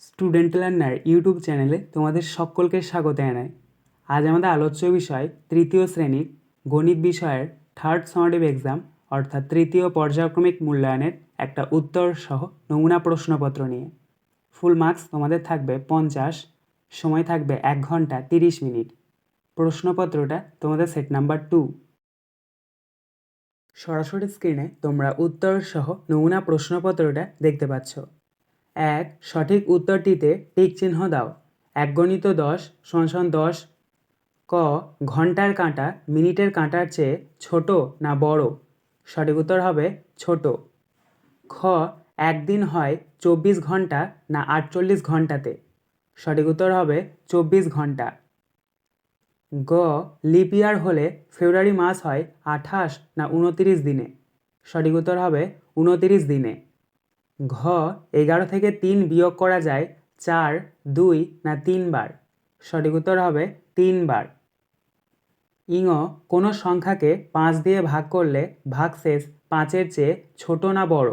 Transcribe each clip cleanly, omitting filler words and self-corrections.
Student learner YouTube চ্যানেলে তোমাদের সকলকে স্বাগত জানাই। আজ আমাদের আলোচ্য বিষয় তৃতীয় শ্রেণীর গণিত বিষয়ের থার্ড সামেটিভ এক্সাম অর্থাৎ তৃতীয় পর্যায়ক্রমিক মূল্যায়নের একটা উত্তর সহ নমুনা প্রশ্নপত্র নিয়ে। ফুল মার্কস তোমাদের থাকবে 50, সময় থাকবে 1 ঘন্টা 30 মিনিট। প্রশ্নপত্রটা তোমাদের সেট নাম্বার 2। সরাসরি স্ক্রিনে তোমরা উত্তর সহ নমুনা প্রশ্নপত্রটা দেখতে পাচ্ছ। 1. সঠিক উত্তরটিতে টিক চিহ্ন দাও। 1 × 10 = 10। ক. ঘন্টার কাঁটা মিনিটের কাঁটার চেয়ে ছোট না বড়? সঠিক উত্তর হবে ছোট। খ. একদিন হয় 24 ঘন্টা না 48 ঘন্টাতে? সঠিক উত্তর হবে 24 ঘন্টা। গ. লিপ ইয়ার হলে ফেব্রুয়ারি মাস হয় 28 না 29 দিনে? সঠিক উত্তর হবে 29 দিনে। ঘ. 11 থেকে 3 বিয়োগ করা যায় 4, 2 না 3 বার? সঠিক উত্তর হবে 3 বার। ইঙ. কোনো সংখ্যাকে 5 দিয়ে ভাগ করলে ভাগশেষ 5-এর চেয়ে ছোট না বড়?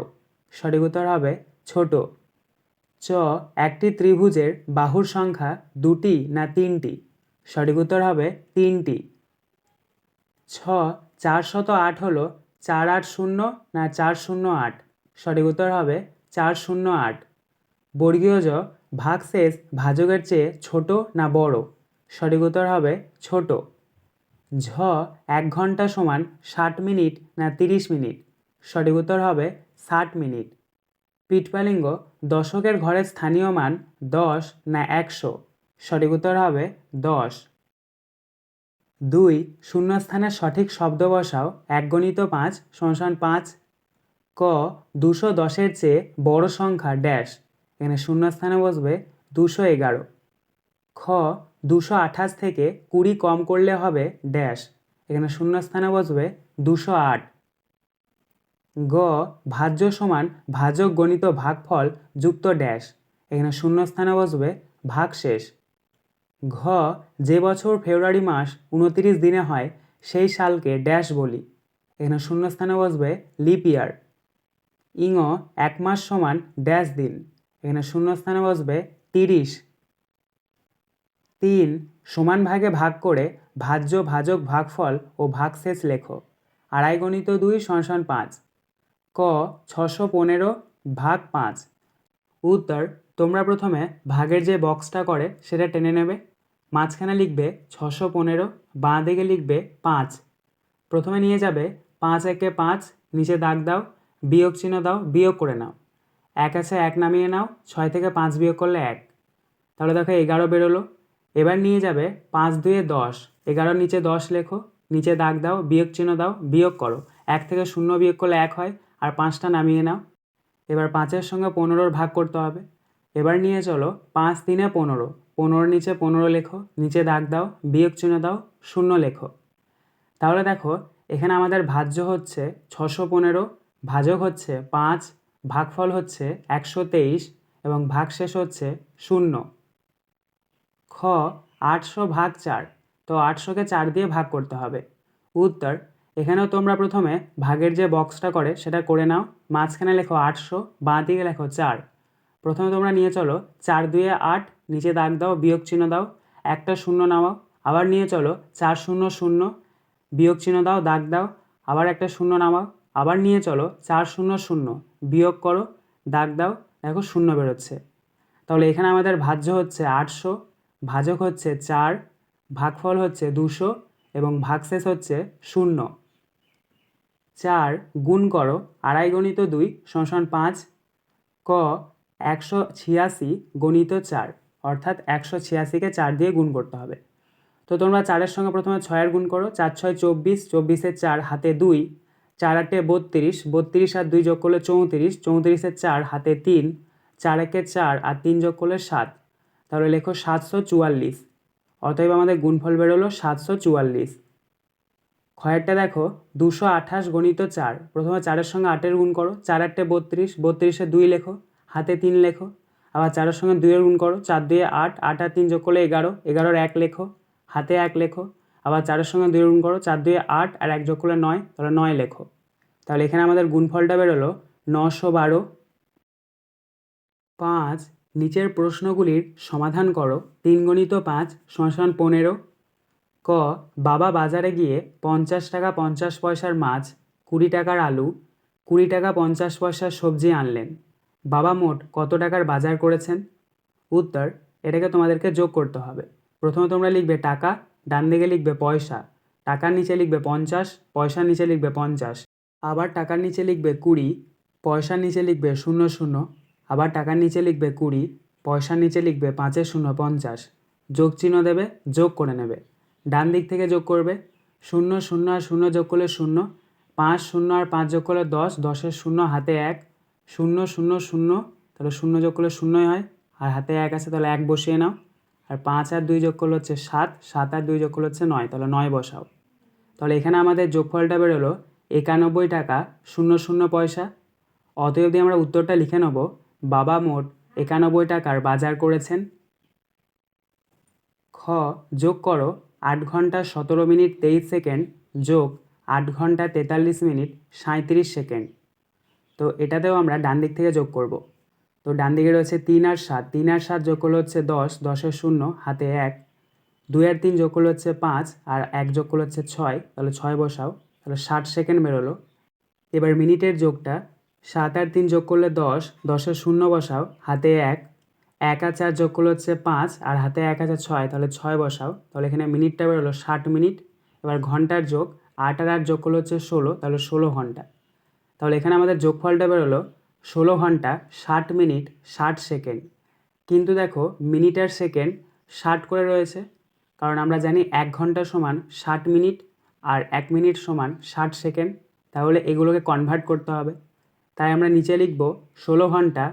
সঠিক উত্তর হবে ছোট। চ. একটি ত্রিভুজের বাহুর সংখ্যা 2টি না 3টি? সঠিক উত্তর হবে 3টি। ছ. 408 হলো 480 না 408? সঠিক উত্তর হবে 408। বর্গীয় জ ভাগশেষ ভাজকের চেয়ে ছোট না বড়? সঠিক উত্তর হবে ছোট। ঝ. 1 ঘন্টা সমান 60 মিনিট না 30 মিনিট? সঠিক উত্তর হবে 60 মিনিট। পিটপালিঙ্গ দশকের ঘরের স্থানীয় মান 10 না 100? সঠিক উত্তর হবে 10। 2. শূন্যস্থানের সঠিক শব্দ বসাও। 1 × 5 = 5। ক. 210-এর চেয়ে বড় সংখ্যা ড্যাশ? এখানে শূন্যস্থানে বসবে 211। খ. 228 থেকে 20 কম করলে হবে ড্যাশ? এখানে শূন্যস্থানে বসবে 208। গ. ভাজ্য সমান ভাজক গণিত ভাগফল যুক্ত ড্যাশ? এখানে শূন্যস্থানে বসবে ভাগশেষ। ঘ. যে বছর ফেব্রুয়ারি মাস 29 দিনে হয় সেই সালকে ড্যাশ বলি? এখানে শূন্যস্থানে বসবে লিপ ইয়ার। ইঙ. 1 মাস সমান ড্যাশ দিন? এখানে শূন্যস্থানে বসবে 30। 3. সমান ভাগে ভাগ করে ভাজ্য ভাজক ভাগফল ও ভাগশেষ লেখো। 2.5 × 2 = 5। ক. 615 ভাগ 5। উত্তর. তোমরা প্রথমে ভাগের যে বক্সটা করে সেটা টেনে নেবে। মাঝখানে লিখবে 615, বাঁ দিকে লিখবে 5। প্রথমে নিয়ে যাবে 5 × 1 = 5, নিচে দাগ দাও, বিয়োগ চিহ্ন দাও, বিয়োগ করে নাও। 1 আছে 1 নামিয়ে নাও, 6 থেকে 5 বিয়োগ করলে 1। তাহলে দেখো 11 বেরোলো। এবার নিয়ে যাবে 5 × 2 = 10, 11 নিচে 10 লেখো, নিচে দাগ দাও, বিয়োগ চিহ্ন দাও, বিয়োগ করো। 1 থেকে 0 বিয়োগ করলে 1 হয়, আর 5টা নামিয়ে নাও। এবার 5-এর সঙ্গে 15 ভাগ করতে হবে। এবার নিয়ে চলো 5 × 3 = 15, 15 নিচে 15 লেখো, নিচে দাগ দাও, বিয়োগ চিহ্ন দাও, 0 লেখো। তাহলে দেখো এখানে আমাদের ভাজ্য হচ্ছে 615, ভাজক হচ্ছে 5, ভাগফল হচ্ছে 123 এবং ভাগশেষ হচ্ছে 0। খ. 800 ভাগ 4, তো 800-কে 4 দিয়ে ভাগ করতে হবে। উত্তর. এখানেও তোমরা প্রথমে ভাগের যে বক্সটা করে সেটা করে নাও। মাঝখানে লেখো 800, বাঁ দিকে লেখো 4। প্রথমে তোমরা নিয়ে চলো 4 × 2 = 8, নিচে দাগ দাও, বিয়োগ চিহ্ন দাও, একটা 0 নামাও। আবার নিয়ে চলো 4 0 0, বিয়োগ চিহ্ন দাও, দাগ দাও, আবার একটা 0 নামাও। আবার নিয়ে চলো 4 0 0, বিয়োগ করো, দাগ দাও, দেখো 0 বেরোচ্ছে। তাহলে এখানে আমাদের ভাজ্য হচ্ছে 800, ভাজক হচ্ছে 4, ভাগফল হচ্ছে 200 এবং ভাগশেষ হচ্ছে 0। 4 গুণ করো 2.5 × 2 = 5। ক. 186 × 4, অর্থাৎ 186-কে 4 দিয়ে গুণ করতে হবে। তো তোমরা 4-এর সঙ্গে প্রথমে 6-এর গুণ করো। 4 6 24, 24-এর 4 হাতে 2, 4 8 32, 32 আর 2 যোগ করলে 34, 34-এর 4 হাতে 3, 4 1 4 আর 3 যোগ করলে 7। তাহলে লেখো 744। অতএব আমাদের গুণফল বেরোলো 744। ক্ষয়েরটা দেখো 228 × 4, প্রথমে 4-এর সঙ্গে 8-এর গুণ করো। 4 8 32, 32-এ 2 লেখো, হাতে 3 লেখো। আবার 4-এর সঙ্গে 2-এর গুণ করো। 4 2 8, 8 আর 3 যোগ করলে 11, 11-এর 1 লেখো, হাতে 1 লেখো। আবার 4-এর সঙ্গে 2-এর গুণ করো। 4 2 8 আর 1 যোগ করলে 9, তাহলে 9 লেখো। তাহলে এখানে আমাদের গুণফলটা বেরোলো 912। 5 নিচের প্রশ্নগুলির সমাধান করো। 3 × 5 = 15। ক, বাবা বাজারে গিয়ে 50 টাকা 50 পয়সার মাছ, 20 টাকার আলু, 20 টাকা 50 পয়সার সবজি আনলেন। বাবা মোট কত টাকার বাজার করেছেন? উত্তর, এটাকে তোমাদেরকে যোগ করতে হবে। প্রথমে তোমরা লিখবে টাকা, ডান দিকে লিখবে পয়সা, টাকার নিচে লিখবে 50, পয়সার নিচে লিখবে 50, আবার টাকার নিচে লিখবে 20, পয়সার নিচে লিখবে 00, আবার টাকার নিচে লিখবে 20, পয়সার নিচে লিখবে 5 এর 0 50, যোগ চিহ্ন দেবে, যোগ করে নেবে। ডান দিক থেকে যোগ করবে, 0 0 আর 0 যোগ করলে 0, 5 0 আর 5 যোগ করলে 10, 10-এর 0 হাতে 1, 0 0 0, তাহলে 0 যোগ করলে 0-ই হয়, আর হাতে 1 আছে তাহলে 1 বসিয়ে নাও। আর 5 আর 2 যোগ করলে হচ্ছে 7, 7 আর 2 যোগ করলে হচ্ছে 9, তাহলে 9 বসাও। তাহলে এখানে আমাদের যোগফলটা বেরোলো 91 টাকা 00 পয়সা। অতএব দিয়ে আমরা উত্তরটা লিখে নেব, বাবা মোট 91 টাকার বাজার করেছেন। খ, যোগ করো 8 ঘন্টা 17 মিনিট 23 সেকেন্ড যোগ 8 ঘন্টা 43 মিনিট 37 সেকেন্ড। তো এটাতেও আমরা ডান দিক থেকে যোগ করব। তো ডান দিকে রয়েছে 3 আর 7, 3 আর 7 যোগ করলে হচ্ছে 10, 10-এর 0 হাতে 1, 2 আর 3 যোগ করলে হচ্ছে 5, আর 1 যোগ করলে হচ্ছে 6, তাহলে 6 বসাও, তাহলে 60 সেকেন্ড বেরোলো। এবার মিনিটের যোগটা, 7 আর 3 যোগ করলে 10, 10-এর 0 বসাও, হাতে 1, 1 আর 4 যোগ করলে হচ্ছে 5, আর হাতে 1 আছে 6, তাহলে 6 বসাও, তাহলে এখানে মিনিটটা বেরোলো 60 মিনিট। এবার ঘন্টার যোগ, 8 আর 8 যোগ করলে হচ্ছে 16, তাহলে 16 ঘন্টা। তাহলে এখানে আমাদের যোগফলটা বেরোলো 16 ঘন্টা 60 মিনিট 60 সেকেন্ড। কিন্তু দেখো মিনিট আর সেকেন্ড 60 করে রয়েছে, কারণ আমরা জানি 1 ঘন্টা সমান 60 মিনিট আর 1 মিনিট সমান 60 সেকেন্ড। তাহলে এগুলোকে কনভার্ট করতে হবে। তাই আমরা নিচে লিখব 16 ঘন্টা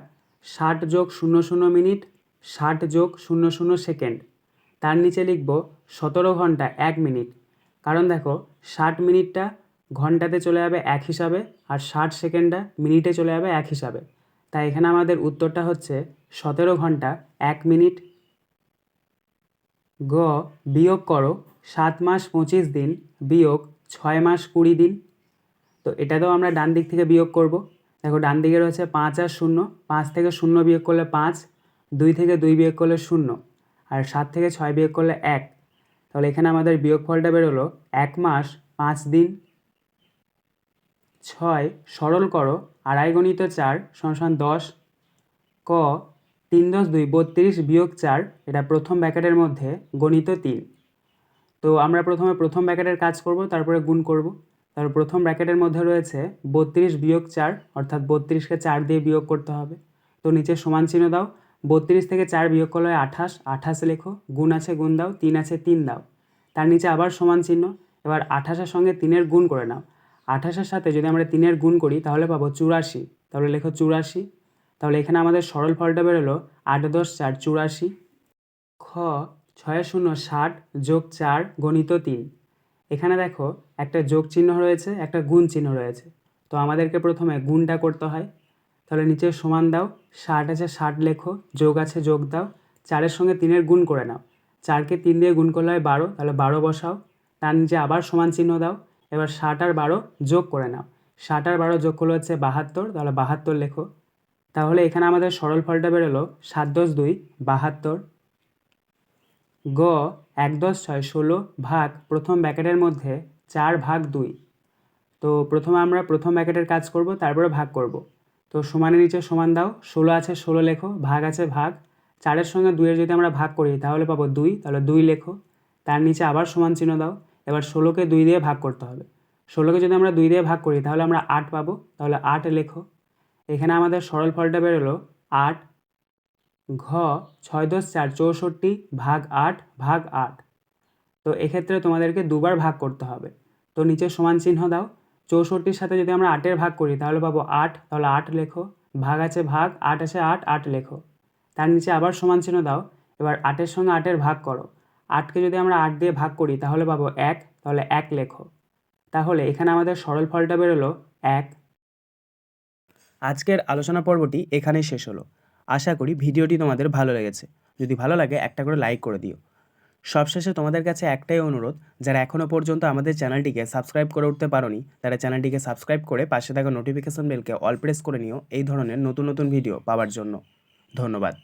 60 যোগ 00 মিনিট 60 যোগ 00 সেকেন্ড। তার নিচে লিখব 17 ঘন্টা 1 মিনিট, কারণ দেখো 60 মিনিটটা ঘন্টাতে চলে যাবে 1 হিসাবে, আর 60 সেকেন্ডটা মিনিটে চলে যাবে 1 হিসাবে। তাই এখানে আমাদের উত্তরটা হচ্ছে 17 ঘন্টা 1 মিনিট। গ, বিয়োগ করো 7 মাস 25 দিন বিয়োগ 6 মাস 20 দিন। তো এটাতেও আমরা ডান দিক থেকে বিয়োগ করব। দেখো ডান দিকে রয়েছে 5 আর 0, 5 থেকে 0 বিয়োগ করলে 5, 2 থেকে 2 বিয়োগ করলে 0, আর 7 থেকে 6 বিয়োগ করলে 1। তাহলে এখানে আমাদের বিয়োগফলটা বেরোলো 1 মাস 5 দিন। 6, সরল করো 2.5 × 4 = 10। ক, 3 × 10 = 32 বিয়োগ 4, এটা প্রথম ব্র্যাকেটের মধ্যে গণিত 3। তো আমরা প্রথমে প্রথম ব্র্যাকেটের কাজ করব, তারপরে গুণ করব। তার প্রথম ব্র্যাকেটের মধ্যে রয়েছে 32 বিয়োগ 4, অর্থাৎ 32কে 4 দিয়ে বিয়োগ করতে হবে। তো নিচে সমান চিহ্ন দাও, 32 থেকে 4 বিয়োগ করলে 28, 28 লেখো, গুণ আছে গুণ দাও, 3 আছে 3 দাও, তার নিচে আবার সমান চিহ্ন। এবার 28-এর সঙ্গে 3-এর গুণ করে নাও। 28-এর সাথে যদি আমরা 3-এর গুণ করি তাহলে পাবো 84, তাহলে লেখো 84। তাহলে এখানে আমাদের সরল ফলটা বেরোলো 8 × 10 = 4 84। খ, 6 0 60 যোগ 4 গণিত 3। এখানে দেখো একটা যোগ চিহ্ন রয়েছে, একটা গুণ চিহ্ন রয়েছে। তো আমাদেরকে প্রথমে গুণটা করতে হয়। তাহলে নিচে সমান দাও, 60 আছে 60 লেখো, যোগ আছে যোগ দাও, 4-এর সঙ্গে 3-এর গুণ করে নাও। 4-কে 3 দিয়ে গুণ করলে হয় 12, তাহলে 12 বসাও, তার নিচে আবার সমান চিহ্ন দাও। এবার 60 আর 12 যোগ করে নাও, 60 আর 12 যোগ করলে হচ্ছে 72, তাহলে 72 লেখো। তাহলে এখানে আমাদের সরল ফলটা বেরোলো 7 × 10 = 2 72। গ, 1 × 10 = 6 16 ভাগ প্রথম ব্র্যাকেটের মধ্যে 4/2। তো প্রথমে আমরা প্রথম ব্র্যাকেটের কাজ করব, তারপরে ভাগ করব। তো সমানের নিচে সমান দাও, 16 আছে 16 লেখো, ভাগ আছে ভাগ, 4-এর সঙ্গে 2-এর যদি আমরা ভাগ করি তাহলে পাবো 2, তাহলে 2 লেখো, তার নিচে আবার সমান চিহ্ন দাও। এবার 16-কে 2 দিয়ে ভাগ করতে হবে। 16-কে যদি আমরা 2 দিয়ে ভাগ করি তাহলে আমরা 8 পাবো, তাহলে 8 লেখো। এখানে আমাদের সরল ফলটা বেরোলো 8। ঘ, 6 × 10 = 4 64 ভাগ 8 ভাগ 8। তো এক্ষেত্রে তোমাদেরকে দুবার ভাগ করতে হবে। তো নিচে সমান চিহ্ন দাও, 64-র সাথে যদি আমরা 8-এর ভাগ করি তাহলে পাবো 8, তাহলে 8 লেখো, ভাগ আছে ভাগ, 8 আছে 8, 8 লেখো, তার নিচে আবার সমান চিহ্ন দাও। এবার 8-এর সঙ্গে 8-এর ভাগ করো, 8-কে যদি আমরা 8 দিয়ে ভাগ করি তাহলে পাবো 1, তাহলে 1 লেখো। তাহলে এখানে আমাদের সরল ফলটা বেরোলো 1। আজকের আলোচনা পর্বটি এখানেই শেষ হলো। আশা করি ভিডিওটি তোমাদের ভালো লেগেছে। যদি ভালো লাগে একটা করে লাইক করে দিও। সবশেষে তোমাদের কাছে একটাই অনুরোধ, যারা এখনও পর্যন্ত আমাদের চ্যানেলটিকে সাবস্ক্রাইব করে উঠতে পারোনি তারা চ্যানেলটিকে সাবস্ক্রাইব করে পাশে থাকা নোটিফিকেশন বেলকে অল প্রেস করে নিও এই ধরনের নতুন নতুন ভিডিও পাওয়ার জন্য। ধন্যবাদ।